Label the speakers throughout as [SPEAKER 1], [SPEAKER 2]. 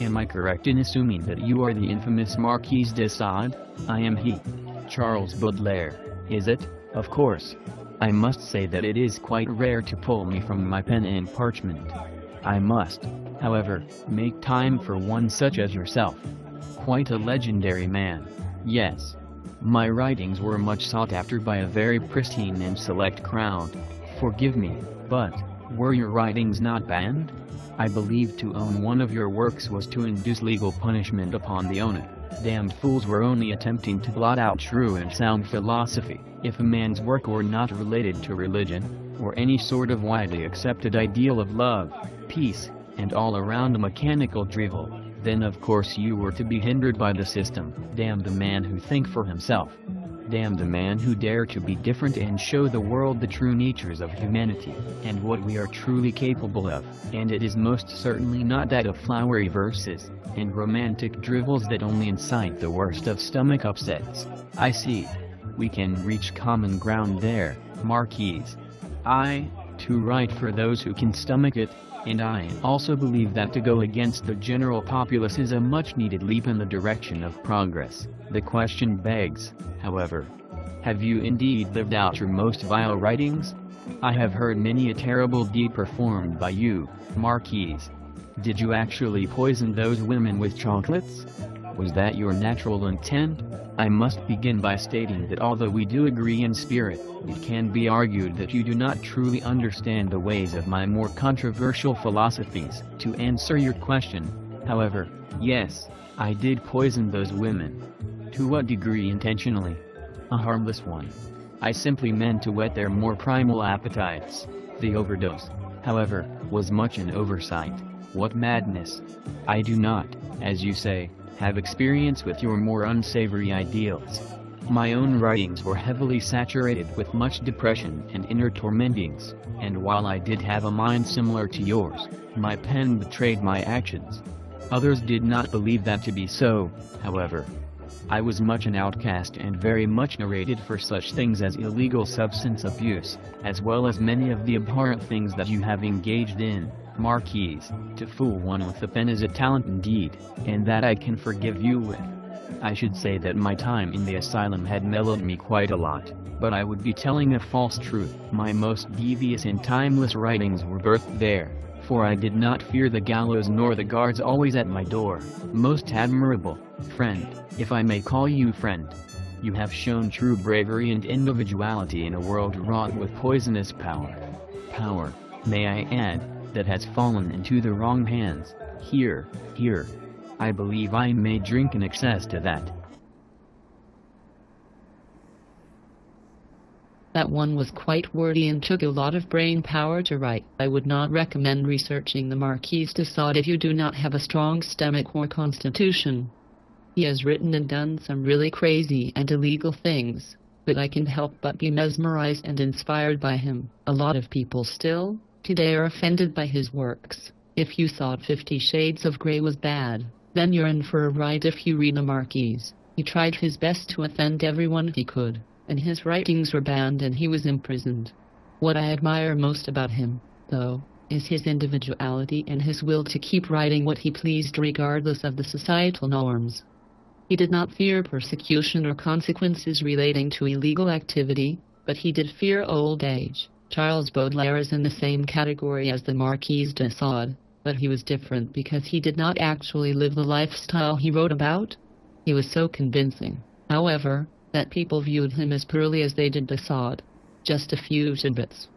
[SPEAKER 1] Am I correct in assuming that you are the infamous Marquis de Sade? I am he. Charles Baudelaire, is it? Of course. I must say that it is quite rare to pull me from my pen and parchment. I must, however, make time for one such as yourself. Quite a legendary man, yes. My writings were much sought after by a very pristine and select crowd. Forgive me, but were your writings not banned? I believe to own one of your works was to induce legal punishment upon the owner. Damned fools were only attempting to blot out true and sound philosophy. If a man's work were not related to religion, or any sort of widely accepted ideal of love, peace, and all around mechanical drivel, then of course you were to be hindered by the system. Damn the man who think for himself. Damn the man who dare to be different and show the world the true natures of humanity, and what we are truly capable of. And it is most certainly not that of flowery verses, and romantic drivels that only incite the worst of stomach upsets. I see. We can reach common ground there, Marquis. I, to write for those who can stomach it, and I also believe that to go against the general populace is a much-needed leap in the direction of progress. The question begs, however, have you indeed lived out your most vile writings? I have heard many a terrible deed performed by you, Marquis. Did you actually poison those women with chocolates? Was that your natural intent? I must begin by stating that although we do agree in spirit, it can be argued that you do not truly understand the ways of my more controversial philosophies. To answer your question, however, yes, I did poison those women. To what degree intentionally? A harmless one. I simply meant to whet their more primal appetites. The overdose, however, was much an oversight. What madness! I do not, as you say, have experience with your more unsavory ideals. My own writings were heavily saturated with much depression and inner tormentings, and while I did have a mind similar to yours, my pen betrayed my actions. Others did not believe that to be so, however. I was much an outcast and very much narrated for such things as illegal substance abuse, as well as many of the abhorrent things that you have engaged in, Marquis. To fool one with the pen is a talent indeed, and that I can forgive you with. I should say that my time in the asylum had mellowed me quite a lot, but I would be telling a false truth. My most devious and timeless writings were birthed there, for I did not fear the gallows nor the guards always at my door. Most admirable friend, if I may call you friend, you have shown true bravery and individuality in a world wrought with poisonous power. Power, may I add, that has fallen into the wrong hands. Here, I believe I may drink in excess to that.
[SPEAKER 2] That one was quite wordy and took a lot of brain power to write. I would not recommend researching the Marquis de Sade if you do not have a strong stomach or constitution. He has written and done some really crazy and illegal things, but I can't help but be mesmerized and inspired by him. A lot of people still, today, are offended by his works. If you thought 50 Shades of Grey was bad, then you're in for a ride if you read the Marquis. He tried his best to offend everyone he could, and his writings were banned and he was imprisoned. What I admire most about him, though, is his individuality and his will to keep writing what he pleased regardless of the societal norms. He did not fear persecution or consequences relating to illegal activity, but he did fear old age. Charles Baudelaire is in the same category as the Marquis de Sade, but he was different because he did not actually live the lifestyle he wrote about. He was so convincing, however, that people viewed him as purely as they did de Sade. Just a few tidbits.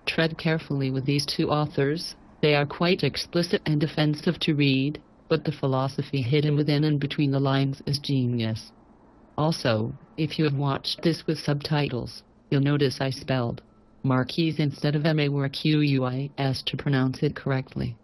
[SPEAKER 2] Tread carefully with these two authors. They are quite explicit and offensive to read, but the philosophy hidden within and between the lines is genius. Also, if you have watched this with subtitles, you'll notice I spelled Marquis instead of M-A or Q-U-I-S to pronounce it correctly.